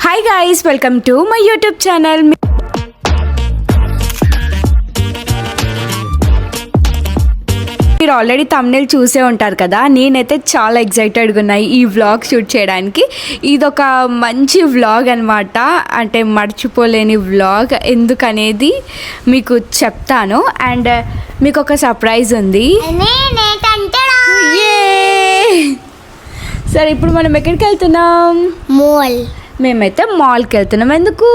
Hi guys, welcome to my YouTube channel. మీరు already thumbnail చూసే ఉంటారు కదా. నేనైతే చాలా ఎక్సైటెడ్గా ఉన్నాయి ఈ వ్లాగ్ షూట్ చేయడానికి. ఇదొక మంచి వ్లాగ్ అనమాట, అంటే మర్చిపోలేని వ్లాగ్. ఎందుకనేది మీకు చెప్తాను. అండ్ మీకు ఒక సర్ప్రైజ్ ఉంది. సరే, ఇప్పుడు మనం ఎక్కడికి వెళ్తున్నాం? మాల్. మేమైతే మాల్కి వెళ్తున్నాం. ఎందుకు?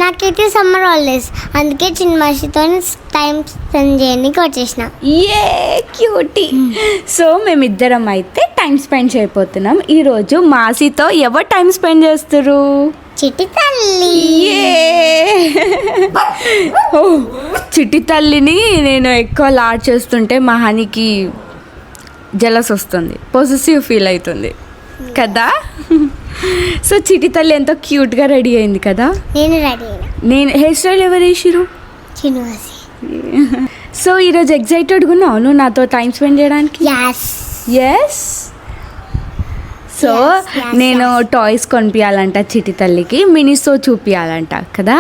నాకైతే సమ్మర్ హాలిడేస్, అందుకే చిన్న మనిషితో టైం స్పెండ్ చేయడానికి వచ్చేసిన. క్యూటీ. సో మేమిద్దరం అయితే టైం స్పెండ్ చేయబోతున్నాం ఈరోజు. మాసితో ఎవరు టైం స్పెండ్ చేస్తారు? చిట్టి తల్లి. చిట్టి తల్లిని నేను ఎక్కువ లాడ్ చేస్తుంటే మహానికి జలస్ వస్తుంది, పొసెసివ్ ఫీల్ అవుతుంది కదా. సో చిట్టి తల్లి ఎంతో క్యూట్గా రెడీ అయింది కదా. నేను రెడీ అయినా. నేను హెయిర్ స్టైల్ ఎవరు వేసిరు? చిన్నవాసి. సో ఈరోజు ఎక్సైటెడ్గా ఉన్నావు నువ్వు నాతో టైం స్పెండ్ చేయడానికి? ఎస్. సో నేను టాయ్స్ కొనిపించాలంట చిట్టి తల్లికి, మినీసో చూపించాలంట కదా.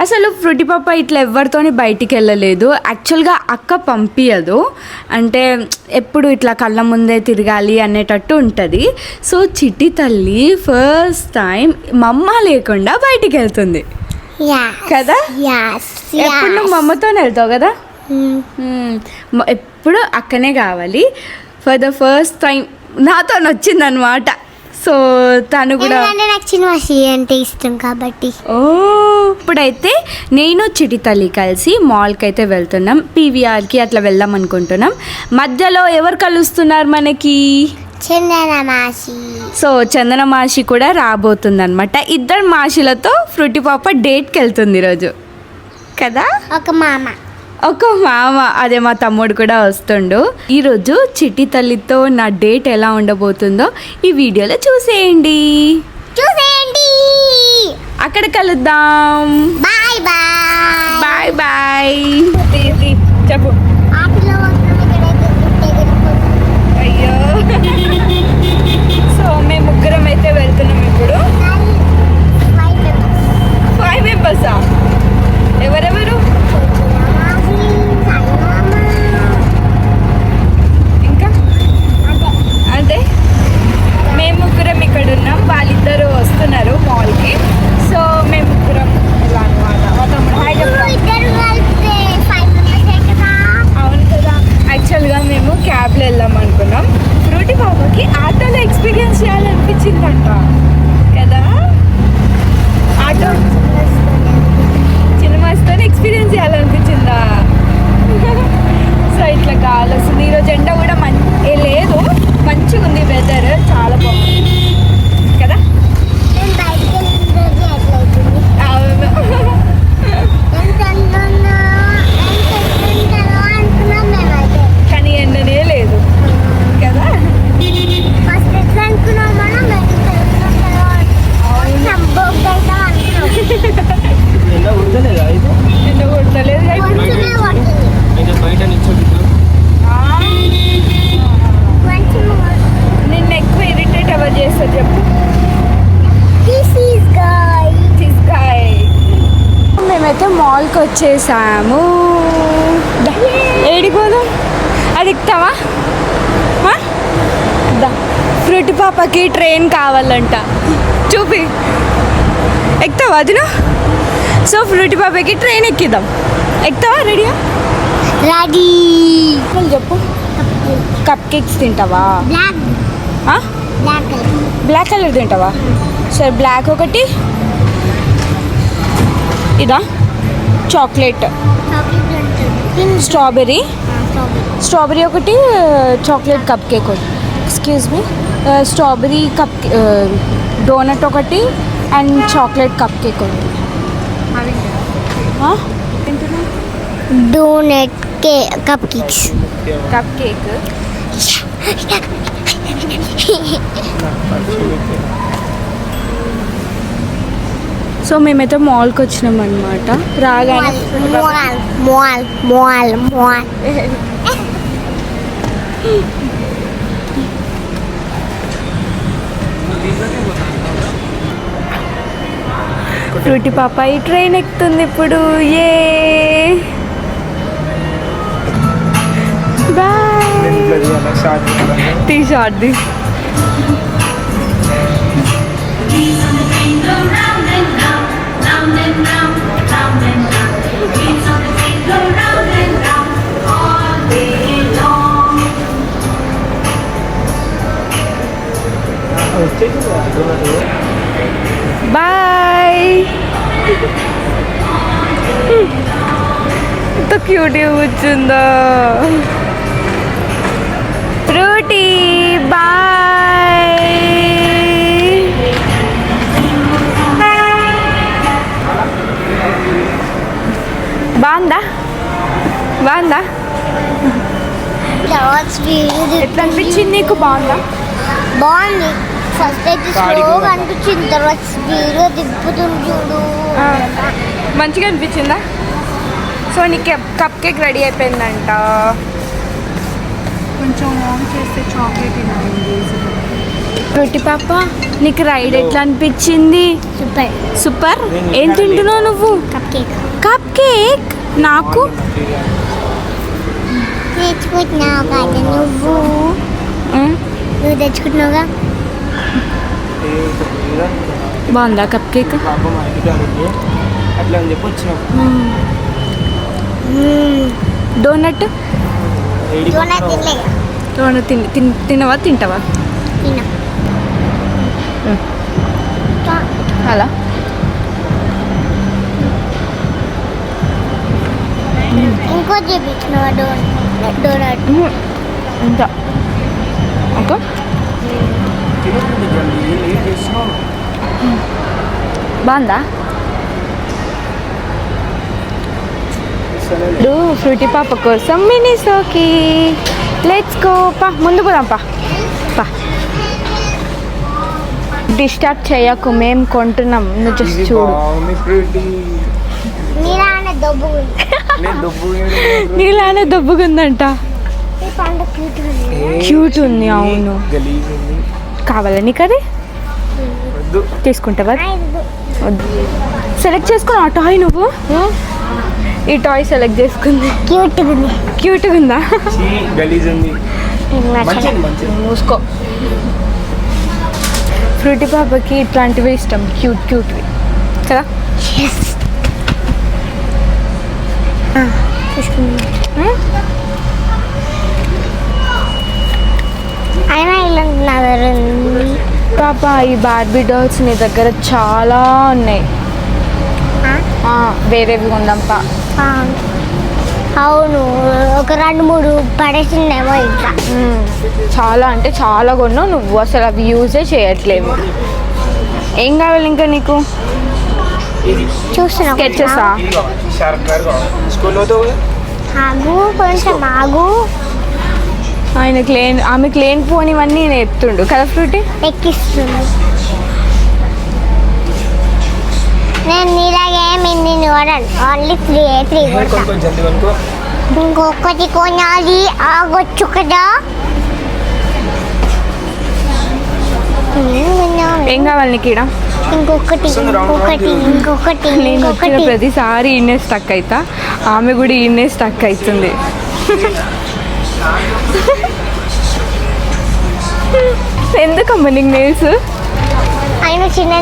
అసలు ఫ్రూటీ పాప ఇట్లా ఎవరితోని బయటికి వెళ్ళలేదు. యాక్చువల్గా అక్క పంపించదు, అంటే ఎప్పుడు ఇట్లా కళ్ళ ముందే తిరగాలి అనేటట్టు ఉంటుంది. సో చిట్టి తల్లి ఫస్ట్ టైం మమ్మ లేకుండా బయటికి వెళ్తుంది కదా. ఎప్పుడు నువ్వు మమ్మతోనే వెళ్తావు కదా. ఎప్పుడు అక్కనే కావాలి. ఫర్ ద ఫస్ట్ టైం నాతో వచ్చిందనమాట. సో తను కూడా నాకు చిన్నవాసి అంటే ఇష్టం కాబట్టి. ఇప్పుడైతే నేను చిట్టి తల్లి కలిసి మాల్కి అయితే వెళ్తున్నాం. పీవీఆర్కి అట్లా వెళ్దాం అనుకుంటున్నాం. మధ్యలో ఎవరు కలుస్తున్నారు మనకి? చందనమాసి. సో చందనమాసి కూడా రాబోతుంది అనమాట. ఇద్దరు మాషిలతో ఫ్రూటీ పాప డేట్కి వెళ్తుంది ఈరోజు కదా. ఒక మామ, అదే మా తమ్ముడు కూడా వస్తుండు. ఈరోజు చిట్టి తల్లితో నా డేట్ ఎలా ఉండబోతుందో ఈ వీడియోలో చూసేయండి. అక్కడ కలుద్దాం. Bye bye. Bye bye. చెప్పు. అయ్యో. సో మేము ముగ్గురం అయితే వెళ్తున్నాం ఇప్పుడు. 5 మెంబర్సా? ఎవరెవరు? ఇంకా అదే మేము ముగ్గురం ఇక్కడ ఉన్నాం. వాళ్ళిద్దరు వస్తున్నారు మాల్కి. సో మేము ముగ్గురం ఇలా అనమాట. అవును కదా. యాక్చువల్గా మేము క్యాబ్లో వెళ్దాం అనుకున్నాం. ఫ్రూటీ పాపకి ఆటోలో ఎక్స్పీరియన్స్ చేయాలనిపించిందంట కదా. ఆటో సినిమాస్తో ఎక్స్పీరియన్స్ చేయాలనిపించిందా? సో ఇట్లా గాలి వస్తుంది. ఈరోజు ఎండ కూడా లేదు, మంచిగా ఉంది వెదర్, చాలా బాగుంది కదా. అవును. కానీ ఎండనే లేదు కదా. ఎండ కొడతలేదు. నిన్ను ఎక్కువ ఇరిటేట్ ఎవరు చేస్తారు చెప్పు? మేమైతే మాల్కి వచ్చేసాము. ఏడిపోదాం? అది ఎక్కుతావా? ఫ్రూటీ పాపకి ట్రైన్ కావాలంట. చూపి, ఎక్కుతావా అదినా? సో ఫ్రూటీ పాపకి ట్రైన్ ఎక్కిద్దాం. ఎక్కుతావా? రెడీయా? రెడీ. చెప్పు. కప్ కేక్స్ తింటావా? బ్లాక్ కలర్ తింటావా? సరే, బ్లాక్ ఒకటి. ఇదా చాక్లెట్, స్ట్రాబెర్రీ ఒకటి, చాక్లెట్ కప్ కేక్ ఒకటి. Excuse me, strawberry cup donut ఒకటి అండ్ చాక్లెట్ కప్ కేక్ ఒకటి. Donut cupcakes. Cupcake. So మేమైతే మాల్కి వచ్చినాం అనమాట. రాగానే ఫ్రూటీ పాప ఈ ట్రైన్ ఎక్కుతుంది ఇప్పుడు. ఏ బాయ్ టీ షార్ట్ది. బాయ్. ఎంత క్యూట్గా కూర్చుందో ఫ్రూటీ. బాయ్. బాగుందా బాగుందా? ఎట్లా అనిపించింది నీకు? బాగుందా? బాగుంది. ఫస్ట్ అయితే స్లోగా అనిపించింది, తర్వాత స్పీడ్గా తిప్పుతుంది చూడు. మంచిగా అనిపించిందా? సో నీకు కప్ కేక్ రెడీ అయిపోయిందంట. కొంచెం వామ్ చేస్తే చాక్లెట్ ఫ్రూటీ పాప నీకు రైడ్ ఎట్లా అనిపించింది? సూపర్. సూపర్. ఏం తింటున్నావు నువ్వు? Cup cake. కప్ కేక్ నాకు తెచ్చుకుంటున్నావు కదా నువ్వు. నువ్వు తెచ్చుకుంటున్నావుగా. బాగుందా కప్ కేక్? డోనట్ డోనట్ తినవా? తింటావా? అలా ఇంకో చేపించినావా డోనట్? ఇంకా ఓకే. బాగుందా? ఇప్పుడు ఫ్రూటీ పాప కోసం మినీ సోకి. Let's go. పా ముందు పోదాం. పా డిస్టర్బ్ చేయకు, మేము కొంటున్నాం. నువ్వు జస్ట్ చూడు. నీలానే దొబ్బుకుందంట. క్యూట్ ఉంది. అవును. కావాలా నీకు అది? తీసుకుంటావా? వద్దు. సెలెక్ట్ చేసుకుని ఆ టాయ్ నువ్వు. ఈ టాయ్ సెలెక్ట్ చేసుకుంది. క్యూట్గా ఉందా? మూసుకో. ఫ్రూటీ పాపకి ఇట్లాంటివి ఇష్టం, క్యూట్వి కదా. పాప ఈ బార్బీ డాల్స్ నీ దగ్గర చాలా ఉన్నాయి. వేరేవి కొందాంపా. అవును, ఒక 2-3 పడేసిందేమో ఇంకా. చాలా అంటే చాలా కొన్నావు నువ్వు, అసలు అవి యూజే చేయట్లేవు. ఏం కావాలి ఇంకా నీకు? చూస్తున్నా. స్కెచెసా? ఆగు కొంచెం ఆగు. ఆయనకు ఆమెకు లేని పోనివన్నీ నేను ఎత్తుండు కదా ఫ్రూటీ. ఎక్కిస్తుంది. నేను నీలాగే నిన్ను వాడాను. ఓన్లీ 3 ఇంకొకటి కొనాలి, ఆగొచ్చు కదా. ఏం కావాలి నీకు? ఇక్కడ ఇంకొకటి నేను వచ్చిన ప్రతిసారి ఈయనే స్టక్ అవుతా, ఆమె కూడా ఈయనే స్టక్ అవుతుంది. ఎందుకమ్మా నీకు నెయిల్స్? ఆయన చిన్న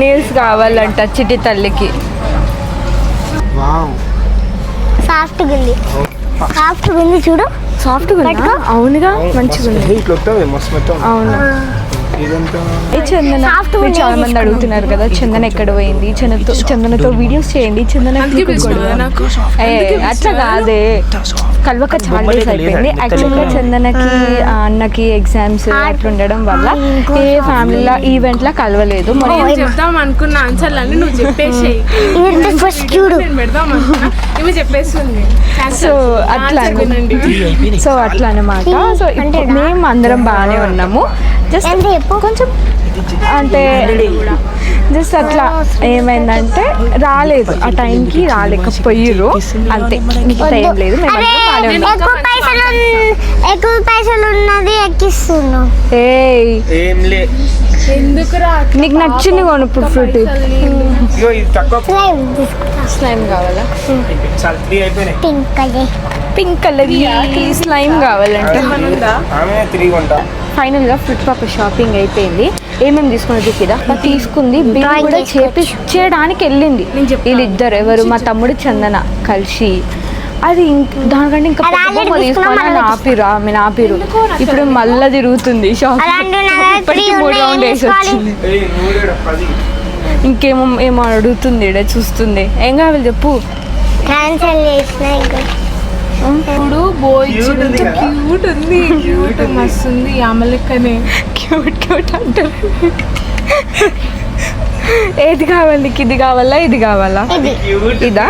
నెయిల్స్ కావాలంట చిట్టి తల్లికి. సాఫ్ట్గా ఉంది చూడు. సాఫ్ట్గా ఉందా? అవునుగా, మంచిగా ఉంది. అవును. చందన చాలా మంది అడుగుతున్నారు కదా, చందన ఎక్కడ పోయింది, చందనతో వీడియోస్ చేయండి, చందన అట్లా కాదే, కలవక చాలా డేస్ అయిపోయింది. యాక్చువల్గా చందనకి అన్నకి ఎగ్జామ్స్ అట్లా ఉండడం వల్ల ఏ ఫ్యామిలీలో ఈవెంట్ లా కలవలేదు. చెప్దాం అనుకున్న ఆన్సర్లు అన్ని నువ్వు చెప్పేసి సో అట్లా అనమాట. సో మేము అందరం బాగానే ఉన్నాము. జస్ట్ ఎంత చెప్పు? కొంచెం అంటే జస్ట్ అట్లా ఏమైందంటే రాలేదు, ఆ టైంకి రాలేకపోయిర్రు అంతే, మిగతా ఏం లేదు. మేము అరే, అందరం బాగానే ఉన్నాం. ఎక్కువ పైసలు ఉన్నది ఎక్కిస్తున్నావు. ఏయ్ ఏం లే ఎందుకురా నీకు నచ్చింది కొను ఇప్పుడు ఫ్రూట్. ఇగో ఇది తక్కువ స్లైమ్ కావాలా? చాలా 3 అయిపోయినాయి. Pink colour. Pink colour slime కావాలంటే. ఆమె 3 కొంటా. ఫైనల్ గా ఫ్రూట్ పాప షాపింగ్ అయిపోయింది. ఏమేమి తీసుకున్నది చూపిదా? తీసుకుంది, బిల్ కూడా చేయడానికి వెళ్ళింది. వీళ్ళిద్దరు ఎవరు, మా తమ్ముడు చందన కలిసి. అది దానికంటే ఇంకా తీసుకోవాలని ఆపిరు. ఇప్పుడు మళ్ళా తిరుగుతుంది షాపింగ్. ఇప్పటికీ 3 రౌండ్ వేసి వచ్చింది. ఇంకేమో ఏమో అడుగుతుంది, చూస్తుంది. ఏం కావాలి చెప్పు. క్యాన్సల్ చేసిన ఇంకా ఇప్పుడు బోయ్ క్యూట్ ఉంది, క్యూట్ మస్తు ఉంది, ఆమె లెక్కనే క్యూట్ అంటారు. ఏది కావాలి నీకు? ఇది కావాలా ఇది కావాలా? ఇదా?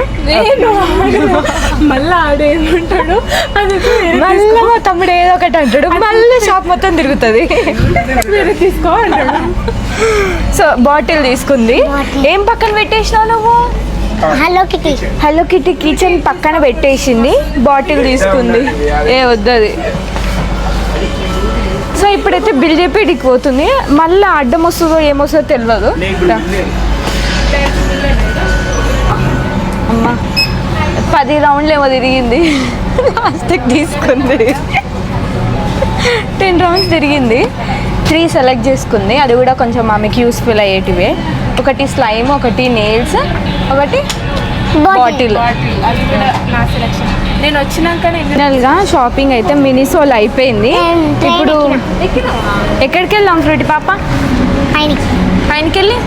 మళ్ళీ ఆడేమంటాడు అది మళ్ళీ మా తమ్ముడు ఏదో ఒకటి అంటాడు, మళ్ళీ షాప్ మొత్తం తిరుగుతుంది. వేరే తీసుకో అంటాడు. సో బాటిల్ తీసుకుంది. ఏం పక్కన పెట్టేసినావు నువ్వు? హలో కిటీ కిచెన్ పక్కన పెట్టేసింది, బాటిల్ తీసుకుంది. ఏ వద్దది. సో ఇప్పుడైతే బిల్ చెప్పి ఇడికి పోతుంది. మళ్ళీ అడ్డం వస్తుందో ఏమొస్తుందో తెలియదు. అమ్మా 10 రౌండ్లు ఏమో తిరిగింది, లాస్ట్కి తీసుకుంది. 10 రౌండ్స్ తిరిగింది. 3 సెలెక్ట్ చేసుకుంది. అది కూడా కొంచెం ఆమెకి యూస్ఫుల్ అయ్యేటివే. ఒకటి స్లైమ్, ఒకటి నెయిల్స్, ఒకటి బాటిల్. అది కూడా నా సెలెక్షన్. నేను వచ్చినాకనే ఫైనల్గా షాపింగ్ అయితే మినిసోల్ అయిపోయింది. ఇప్పుడు ఎక్కడికి వెళ్దాం ఫ్రూటీ పాప? పైనకి వెళ్ళి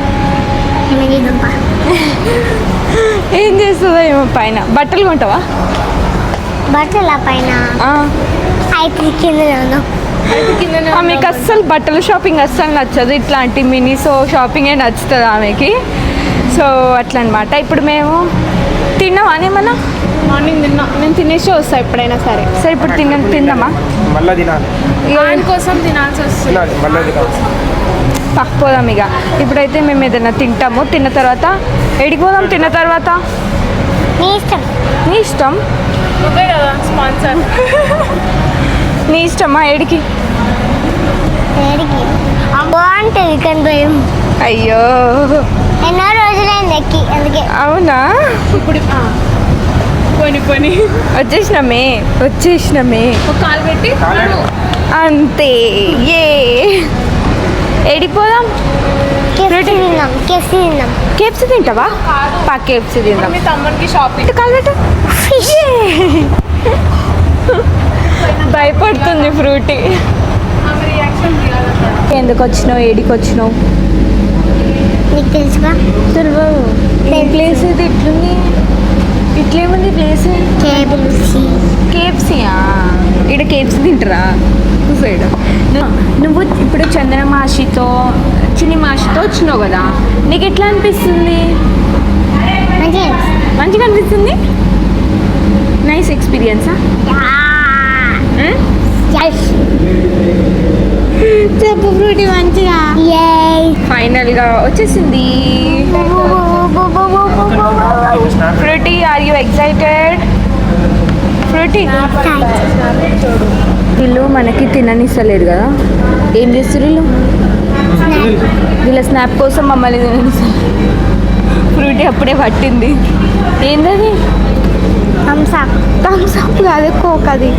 ఏం చేస్తుందో ఏమో. పైన బట్టలు కొంటావా? బట్టల పైన ఆమెకి అస్సలు బట్టలు షాపింగ్ అస్సలు నచ్చదు. ఇట్లాంటి మినిసో షాపింగే నచ్చుతుంది ఆమెకి. సో అట్లా అనమాట. ఇప్పుడు మేము తిన్నామా ఏమన్నా? మార్నింగ్ తిన్నా, నేను తినేసి వస్తా ఎప్పుడైనా సరే. సరే ఇప్పుడు తిందామా? మళ్ళీ తినాలి. ఆయన కోసం తినాల్సి వస్తుంది. మళ్ళీ తినాలి. పక్కపోదాం ఇక. ఇప్పుడైతే మేము ఏదైనా తింటాము. తిన్న తర్వాత ఎడికి పోదాం? తిన్న తర్వాత నీ ఇష్టం. నీ ఇష్టం. నువ్వే కదా స్పాన్సర్. నీ ఇష్టమా? ఎడికి బాగుంటుంది కానీ భయం. అయ్యో ఎన్నో రోజులైంది ఎక్కి, అందుకే. అవునా? ఇప్పుడు కొని వచ్చేసినామే. ఒక కాలు పెట్టి అంతే. ఏ ఎడిపోదాం? కేఎఫ్సీ తింటావా? కేఎఫ్సీ తిందాం. మీ తమ్మునికి షాపింగ్ కాలబెట్టు. భయపడుతుంది ఫ్రూటీ. ఆమె రియాక్షన్ ఎందుకు వచ్చినావు? ఏడికి వచ్చినావు? నీకు తెలుసుగా. తెలియదు. ఏ ప్లేస్ ఇది? ఇట్లుంది, ఇట్లేముంది ప్లేస్? కేఎఫ్సీయా? ఇక్కడ కేఎఫ్సీ తింటారా? సైడ్ నువ్వు ఇప్పుడు చందన మాషితో చిన్ని మాషితో వచ్చినావు కదా, నీకు ఎట్లా అనిపిస్తుంది? మంచిగా అనిపిస్తుంది. నైస్ ఎక్స్పీరియన్సా? చెప్పు ఫ్రూటీ మంచిగా. ఫైనల్గా వచ్చేసింది Frooti. Are you excited Frooti? వీళ్ళు మనకి తిననిస్తలేరు కదా, ఏం చేస్తారు వీళ్ళు? వీళ్ళ స్నాప్ కోసం మమ్మల్ని తిననిస్తారు. ఫ్రూటీ అప్పుడే పట్టింది. ఏంటది? థమ్స్ అప్ కాదు, కోక్. అది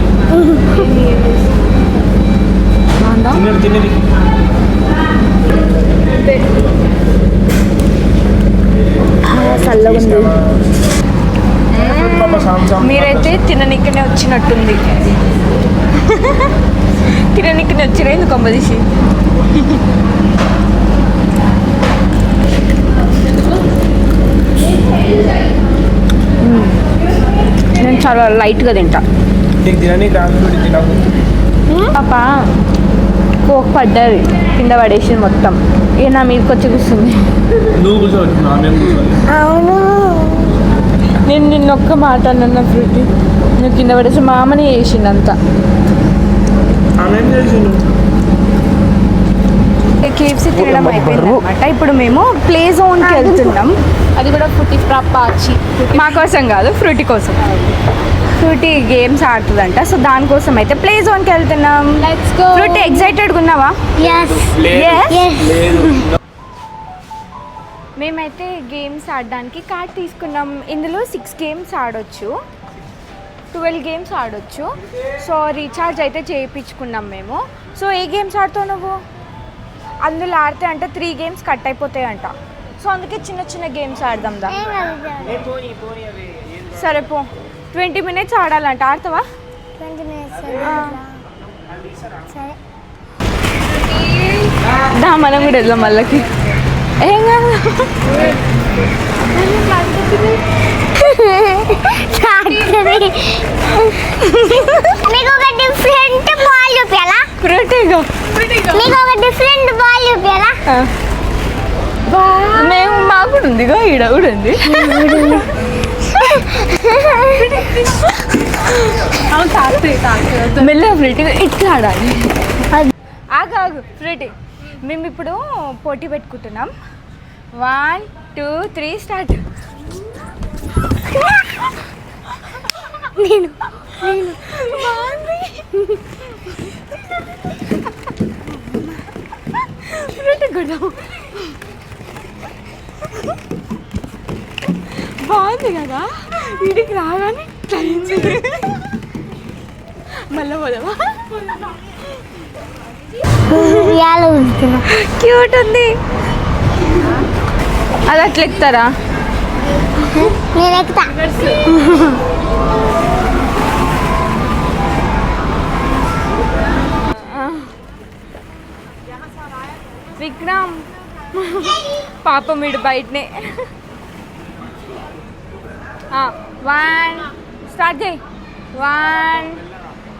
చల్లగా ఉంది. మీరైతే తిననికనే వచ్చినట్టుంది. తిననికనే వచ్చినా ఎందుకు కొంపదీసి? నేను చాలా లైట్గా తింటా. పాప కోక్ పడ్డది, కింద పడేసింది మొత్తం. ఇక నా మీదకి వచ్చి కూర్చుంది. అవును, నేను నిన్న ఒక్క మాట అన్న ఫ్రూటీ, నువ్వు కింద పడేసి మా అమ్మని చేసింది అంతా. చేసి తినడం అయిపోయింది అనమాట. ఇప్పుడు మేము ప్లే జోన్కి వెళ్తున్నాం. అది కూడా ఫ్రూటీ ఫ్రాపాచి. మా కోసం కాదు, ఫ్రూటీ కోసం. ఫ్రూటీ గేమ్స్ ఆడుతుందంట, సో దానికోసం అయితే ప్లే జోన్కి వెళ్తున్నాం. Let's go. ఫ్రూటీ ఎక్సైటెడ్గా ఉన్నావా? Yes. లేదు మేమైతే గేమ్స్ ఆడడానికి కార్డ్ తీసుకున్నాం. ఇందులో 6 గేమ్స్ ఆడొచ్చు, 12 గేమ్స్ ఆడొచ్చు. సో రీఛార్జ్ అయితే చేయించుకున్నాం మేము. సో ఏ గేమ్స్ ఆడుతావు నువ్వు? అందులో ఆడితే అంటే 3 గేమ్స్ కట్ అయిపోతాయి అంట. సో అందుకే చిన్న చిన్న గేమ్స్ ఆడదాం దా. సరే పో, 20 minutes ఆడాలంట. ఆడతావా? 20 minutes. సరే. దా మనం కూడా వెళ్దాం మళ్ళీ. ఏం కాదు. మీకు ఒక డిఫరెంట్ బాల్ చూపించాలా? ఫ్రూటీగా మీకు ఒక డిఫరెంట్ బాల్ చూపించాలా? మేము మాకు కూడా ఉందిగా, ఈడ కూడా ఉంది. మెల్లగా ఫ్రూటీగా ఇట్లా ఆడాలి. ఆగు ఫ్రూటీ. మేము ఇప్పుడు పోటీ పెట్టుకుంటున్నాం. 1 2 3 స్టార్ట్. నేను ఫ్రూటీ కూడా బాగుంది కదా. వీడికి రాగానే మళ్ళీ పోదామా? క్యూట్ ఉంది. అది అట్లా ఎక్కుతారా? నేను ఎక్కుతా. విక్రమ్ పాపం వీడు బయటనే. 1 స్టార్ట్ చేయి. 1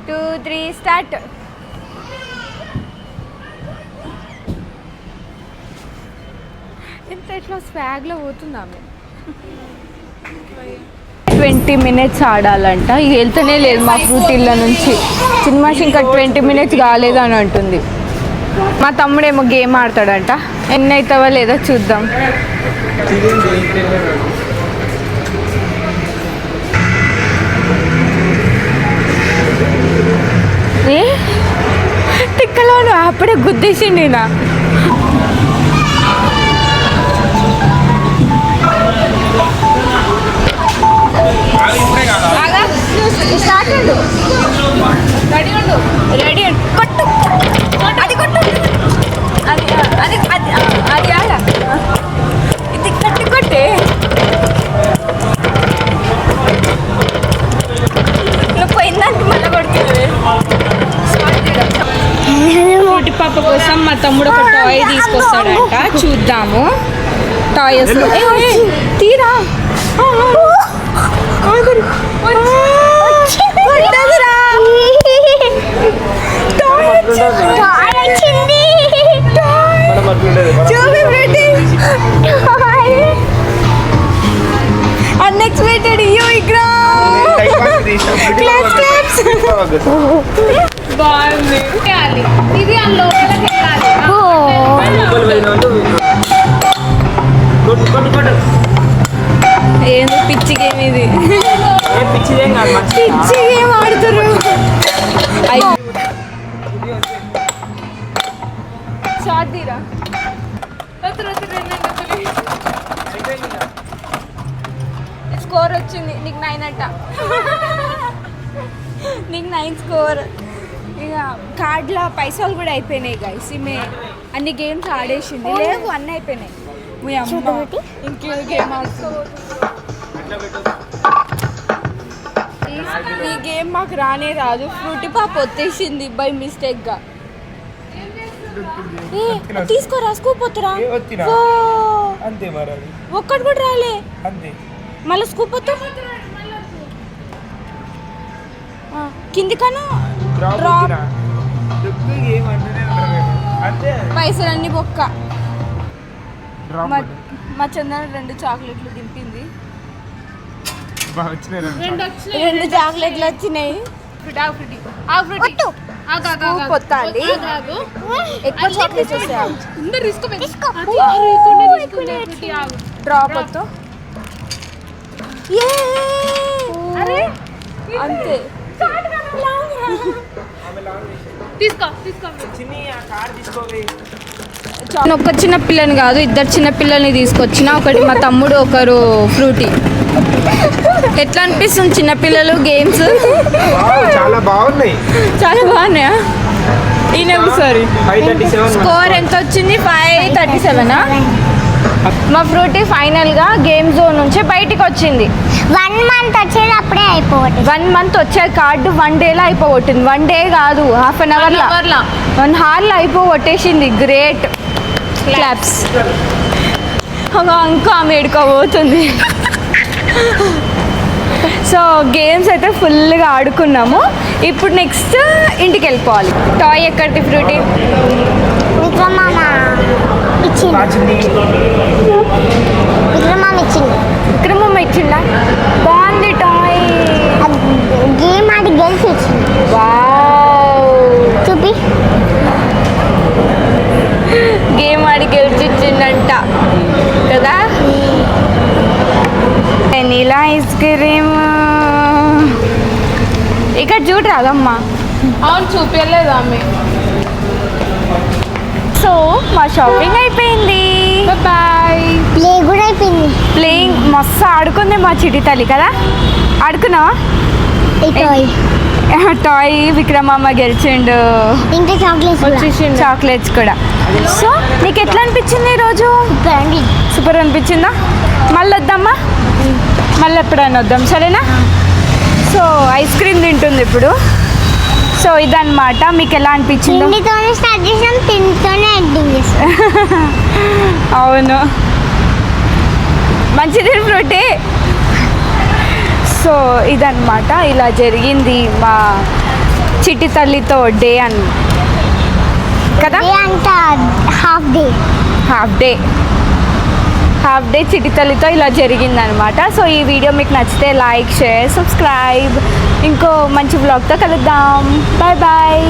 2 3 స్టార్ట్. ఎంత ఇట్లా స్వాగ్లో పోతుందా? 20 minutes ఆడాలంట. ఇక వెళ్తూనే లేదు మా ఫ్రూటీల నుంచి. సినిమాకి ఇంకా 20 minutes కాలేదు అని అంటుంది. మా తమ్ముడేమో గేమ్ ఆడతాడంట. ఎన్ని అవుతావో లేదో చూద్దాం. ఏ తిక్కలోను అప్పుడే గుద్దేసిండి నా. రెడీ కొట్టు. అది కొట్టు. అది అది అది అది ఆడ. ఇది కట్టి కొట్టే. నువ్వు పోయిందంటే మళ్ళీ కొడుతుంది. ఫ్రూటీ పాప కోసం మా తమ్ముడు ఒక టాయ్ తీసుకొస్తాడంట. చూద్దాము. టాయ్స్ తీరా. అన్ఎక్స్పెక్టెడ్. బాగుంది. ఇది లోపలికి ఏందో పిచ్చి గేమ్ ఇది. పిచ్చి గేమ్ ఆడుతారు. షార్ట్ తీరా. స్కోర్ వచ్చింది నీకు 9 అంట. నీకు 9 స్కోర్. ఇక కార్డులో పైసలు కూడా అయిపోయినాయి గైస్. ఈమె అన్ని గేమ్స్ ఆడేసింది. లేవు అన్నీ అయిపోయినాయి. మీ అమ్మ ఇంకే గేమ్ ఆడుతూ. ఈ గేమ్ మాకు రానే రాదు. ఫ్రూటీ పాప వచ్చేసింది బై మిస్టేక్గా. తీసుకోరా స్కూప్ వద్దురా. అంతే మరి ఒక్కటి కూడా రాలే. అంతే మళ్ళీ స్కూప్ వద్దు. కిందికన్నా పైసలు అన్ని బొక్క. మా చందన 2 చాక్లెట్లు దింపింది. 2 చాక్లెట్లు వచ్చినాయి. స్కూప్ పొత్తాలి ఎక్కువ చాక్లెట్స్ వస్తాయి డ్రాప్ వద్దు అంతే చిన్ని ఆ కార్ తీసుకోవే. నేను ఒక్క చిన్న పిల్లని కాదు, ఇద్దరు చిన్న పిల్లల్ని తీసుకొచ్చిన. ఒకటి మా తమ్ముడు, ఒకరు ఫ్రూటీ. ఎట్లా అనిపిస్తుంది చిన్నపిల్లలు గేమ్స్? వావ్, చాలా బాగున్నాయి. చాలా బాగున్నాయా? ఈయన సారీ 537 స్కోర్ ఎంత వచ్చింది? 537. మా ఫ్రూటీ ఫైనల్గా గేమ్ జోన్ నుంచి బయటికి వచ్చింది. 1 month వచ్చేది అప్పుడే అయిపోవట్లేదు. 1 month వచ్చే కార్డు 1 డేలో అయిపోగొట్టింది. 1 డే కాదు, హాఫ్ అన్ అవర్లో 1 hourలో అయిపోగొట్టేసింది. Great, claps. ఇంకా ఆమె ఎడుకోబోతుంది. సో గేమ్స్ అయితే ఫుల్గా ఆడుకున్నాము. ఇప్పుడు నెక్స్ట్ ఇంటికి వెళ్ళిపోవాలి. టాయ్ ఎక్కడికి ఫ్రూటీ? విక్రమామ ఇచ్చింది. విక్రమమ్మ ఇచ్చిందా? బాగుంది టాయ్. గేమ్ ఆడి గెలిచి ఇచ్చింది. వావ్, చూపి. గేమ్ ఆడి గెలిచిచ్చిందంట కదా. వెనీలా ఐస్ క్రీమ్ ఇక్కడ చూడరాదమ్మా. అవును చూపించలేదు ఆమె. సో మా షాపింగ్ అయిపోయింది. బాయ్. ప్లే కూడా అయిపోయింది. ప్లేయింగ్ మస్తు ఆడుకుంది మా చిటి తల్లి కదా. ఆడుకున్నావా? టాయ్ విక్రమమ్మ గెలిచిండు. ఇంకా చాక్లెట్స్ కూడా. సో నీకు ఎట్లా అనిపించింది ఈరోజు? సూపర్ అనిపించిందా? మళ్ళీ వద్దామా? మళ్ళీ ఎప్పుడైనా వద్దాం, సరేనా? సో ఐస్ క్రీమ్ తింటుంది ఇప్పుడు. సో ఇదన్నమాట. మీకు ఎలా అనిపించింది? తిండితోనే స్టార్ట్ చేసాం, తిండితోనే ఎండింగ్ చేసాం. అవును, మంచిది ఫ్రూటీ. సో ఇదన్నమాట, ఇలా జరిగింది మా చిట్టి తల్లితో డే కదా. అంట హాఫ్ డే చిట్టి తల్లితో ఇలా జరిగిందనమాట. సో ఈ వీడియో మీకు నచ్చితే లైక్, షేర్, సబ్స్క్రైబ్. ఇంకో మంచి వ్లాగ్తో కలుద్దాం. Bye bye.